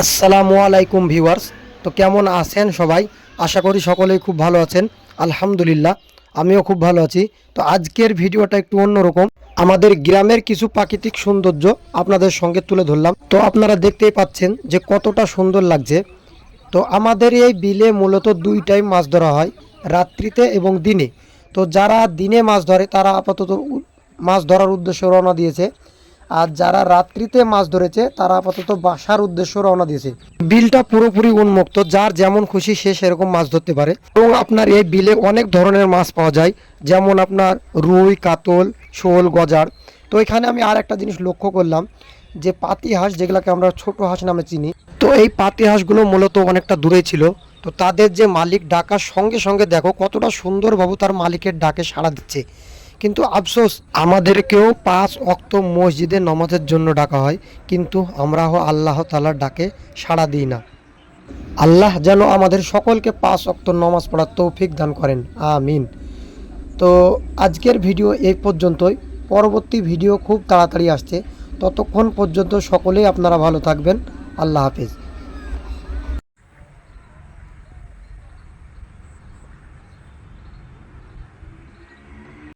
আসসালামু আলাইকুম ভিউয়ার্স। তো কেমন আছেন সবাই? আশা করি সকলেই খুব ভালো আছেন। আলহামদুলিল্লাহ, আমিও খুব ভালো আছি। তো আজকের ভিডিওটা একটু অন্যরকম। আমাদের গ্রামের কিছু প্রাকৃতিক সৌন্দর্য আপনাদের সঙ্গে তুলে ধরলাম। তো আপনারা দেখতেই পাচ্ছেন যে কতটা সুন্দর লাগছে। তো আমাদের এই বিলে মূলত দুই টাইম মাছ ধরা হয়, রাত্রিতে এবং দিনে। তো যারা দিনে মাছ ধরে তারা আপাতত মাছ ধরার উদ্দেশ্যে রওনা দিয়েছে, আর যারা রাত্রিতে মাছ ধরেছে তারা আপাতত বাসার উদ্দেশ্যে রওনা দিয়েছে। বিলটা পুরোপুরি উন্মুক্ত, যার যেমন খুশি সে সেরকম মাছ ধরতে পারে। এবং আপনার এই বিলে অনেক ধরনের মাছ পাওয়া যায়, যেমন আপনার রুই, কাতল, শোল, গজার। তো এখানে আমি আর একটা জিনিস লক্ষ্য করলাম, যে পাতি হাঁস, যেগুলোকে আমরা ছোট হাঁস নামে চিনি, তো এই পাতি হাঁসগুলো মূলত অনেকটা দূরে ছিল। তো তাদের যে মালিক ডাকার সঙ্গে সঙ্গে দেখো কতটা সুন্দরভাবে তার মালিকের ডাকে সাড়া দিচ্ছে। কিন্তু আফসোস, আমাদেরকেও 5 ওয়াক্ত মসজিদে নামাজের জন্য ডাকা হয়, কিন্তু আমরাও আল্লাহ তাআলার ডাকে সাড়া দিই না। আল্লাহ যেন আমাদের সকলকে 5 ওয়াক্ত নামাজ পড়ার তৌফিক দান করেন, আমিন। তো আজকের ভিডিও এই পর্যন্তই। পরবর্তী ভিডিও খুব তাড়াতাড়ি আসছে। ততক্ষণ পর্যন্ত সকলেই আপনারা ভালো থাকবেন। আল্লাহ হাফেজ।